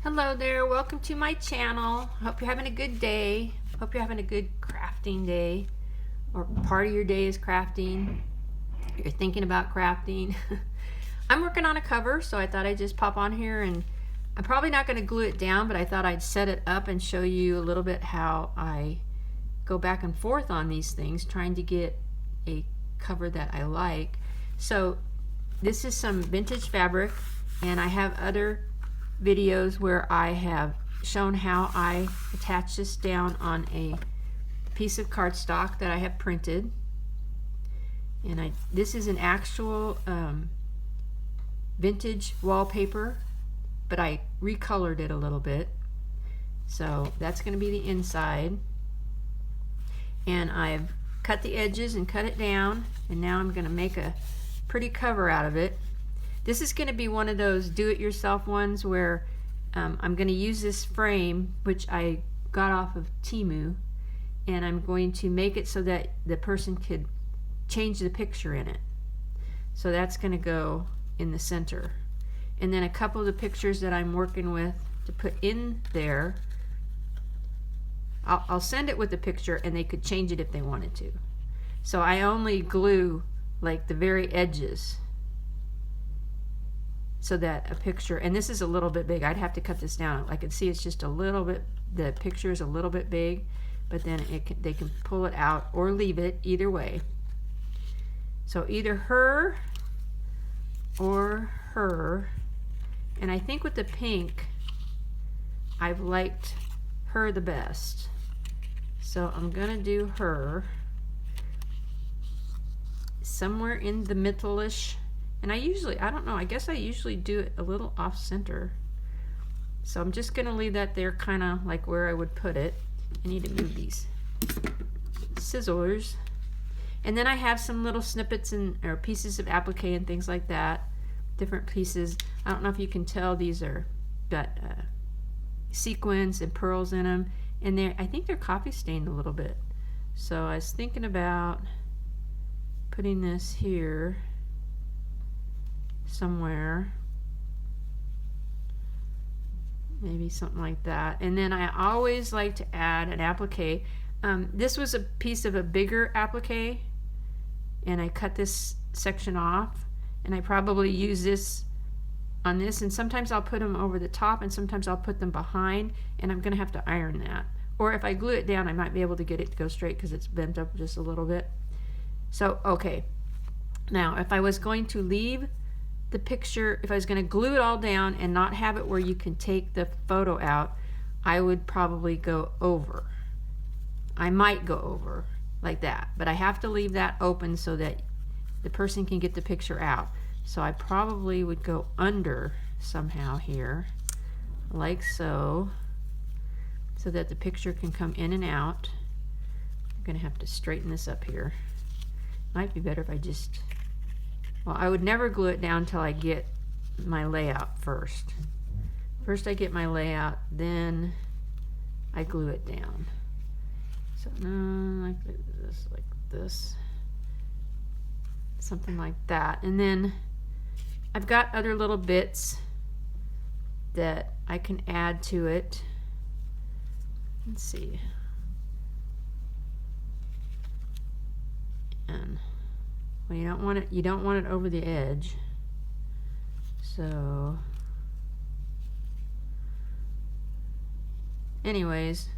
Hello there, welcome to my channel. Hope you're having a good day. Hope you're having a good crafting day, or part of your day is crafting. You're thinking about crafting. I'm working on a cover, so I thought I'd just pop on here, and I'm probably not going to glue it down, but I thought I'd set it up and show you a little bit how I go back and forth on these things, trying to get a cover that I like. So this is some vintage fabric, and I have other videos where I have shown how I attach this down on a piece of cardstock that I have printed. And this is an actual vintage wallpaper, but I recolored it a little bit. So that's going to be the inside. And I've cut the edges and cut it down, and now I'm going to make a pretty cover out of it. This is going to be one of those do-it-yourself ones where I'm going to use this frame, which I got off of Temu, and I'm going to make it so that the person could change the picture in it. So that's going to go in the center. And then a couple of the pictures that I'm working with to put in there, I'll send it with the picture and they could change it if they wanted to. So I only glue like the very edges, so that a picture, and this is a little bit big, I'd have to cut this down. I can see it's just a little bit, the picture is a little bit big, but then they can pull it out or leave it, either way. So either her or her, and I think with the pink, I've liked her the best. So I'm gonna do her somewhere in the middle-ish. And I don't know, I guess I usually do it a little off center. So I'm just gonna leave that there, kind of like where I would put it. I need to move these scissors. And then I have some little snippets or pieces of applique and things like that. Different pieces. I don't know if you can tell, these are got sequins and pearls in them. And I think they're coffee stained a little bit. So I was thinking about putting this here somewhere, maybe something like that. And then I always like to add an applique. This was a piece of a bigger applique, and I cut this section off, and I probably use this on this, and sometimes I'll put them over the top and sometimes I'll put them behind, and I'm gonna have to iron that, or if I glue it down I might be able to get it to go straight because it's bent up just a little bit. So okay, now if I was going to leave the picture, if I was going to glue it all down and not have it where you can take the photo out, I would probably go over. I might go over like that, but I have to leave that open so that the person can get the picture out. So I probably would go under somehow here, like so, so that the picture can come in and out. I'm going to have to straighten this up here. Might be better if I just, well, I would never glue it down until I get my layout first. First I get my layout, then I glue it down. So like this, something like that. And then I've got other little bits that I can add to it. Let's see. And well, you don't want it over the edge. So anyways,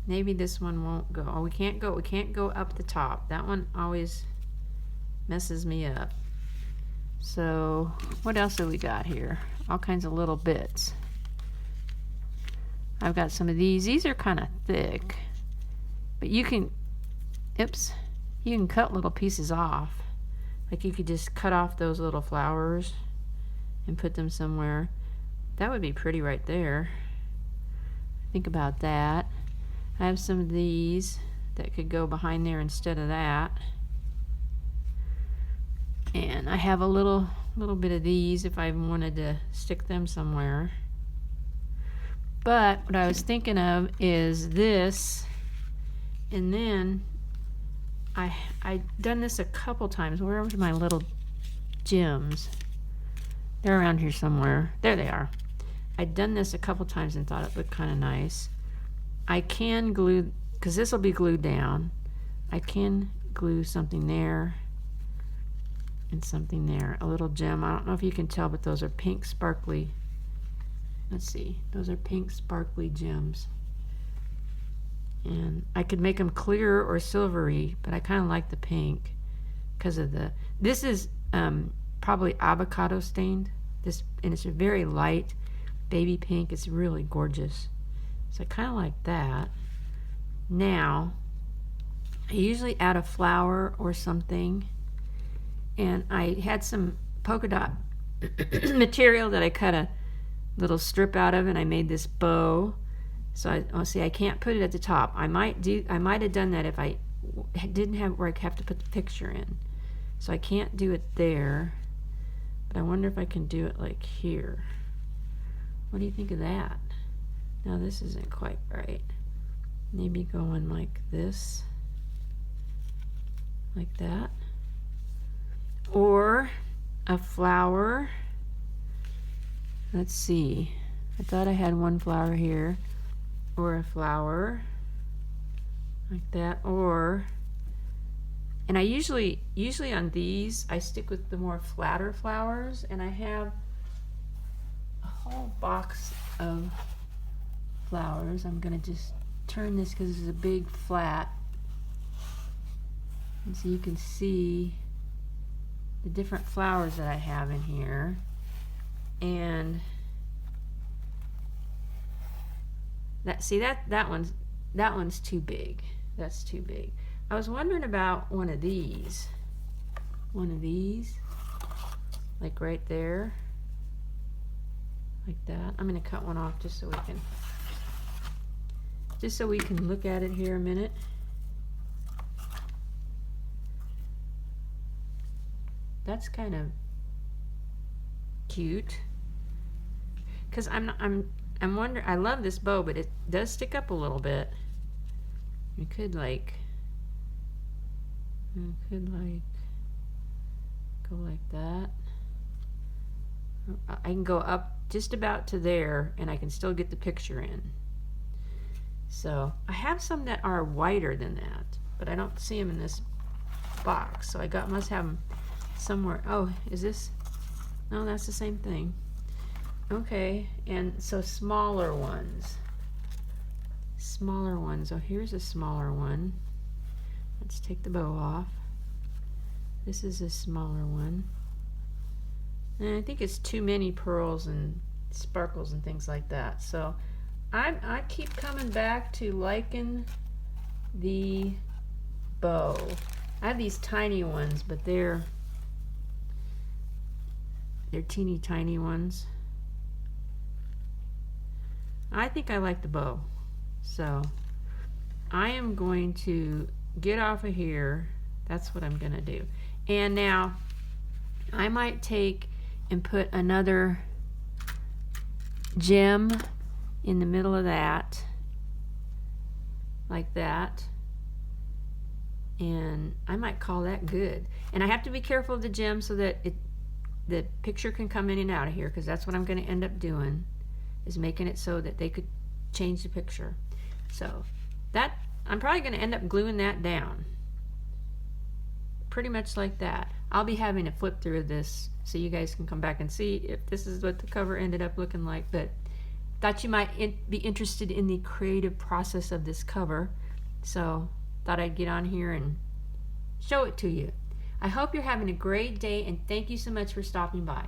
maybe this one won't go. Oh, we can't go up the top. That one always messes me up. So what else have we got here? All kinds of little bits. I've got some of these. These are kind of thick, but you can, you can cut little pieces off. Like you could just cut off those little flowers and put them somewhere. That would be pretty right there. Think about that. I have some of these that could go behind there instead of that. And I have a little bit of these if I wanted to stick them somewhere. But what I was thinking of is this, and then I done this a couple times. Where was my little gems. They're around here somewhere. There they are. I'd done this a couple times and thought it looked kind of nice. I can glue, because this will be glued down, I can glue something there and something there. A little gem. I don't know if you can tell, but those are pink sparkly. Let's see. Those are pink sparkly gems. And I could make them clear or silvery, but I kind of like the pink because of the, this is probably avocado stained. This, and it's a very light baby pink. It's really gorgeous. So I kind of like that. Now, I usually add a flower or something. And I had some polka dot material that I cut a little strip out of, and I made this bow. So I can't put it at the top. I might have done that if I didn't have where I have to put the picture in. So I can't do it there. But I wonder if I can do it like here. What do you think of that? Now this isn't quite right. Maybe going like this. Like that. Or a flower. Let's see. I thought I had one flower here. Or a flower. Like that. Or, and I usually on these, I stick with the more flatter flowers. And I have a whole box of flowers. I'm going to just turn this because it's a big flat. And so you can see the different flowers that I have in here. And that one's too big. That's too big. I was wondering about one of these. Like right there. Like that. I'm going to cut one off just so we can look at it here a minute. That's kind of cute. Because I'm wondering, I love this bow, but it does stick up a little bit. You could like go like that. I can go up just about to there and I can still get the picture in. So I have some that are wider than that, but I don't see them in this box. So must have them somewhere. Oh, is this? No, that's the same thing. Okay, and so smaller ones. Oh, here's a smaller one. Let's take the bow off. This is a smaller one. And I think it's too many pearls and sparkles and things like that. So I keep coming back to liking the bow. I have these tiny ones, but they're teeny tiny ones. I think I like the bow. So I am going to get off of here. That's what I'm going to do. And now I might take and put another gem in the middle of that. Like that. And I might call that good. And I have to be careful of the gem so that the picture can come in and out of here, because that's what I'm going to end up doing, is making it so that they could change the picture. So that, I'm probably going to end up gluing that down. Pretty much like that. I'll be having to flip through this so you guys can come back and see if this is what the cover ended up looking like. But thought you might be interested in the creative process of this cover. So thought I'd get on here and show it to you. I hope you're having a great day, and thank you so much for stopping by.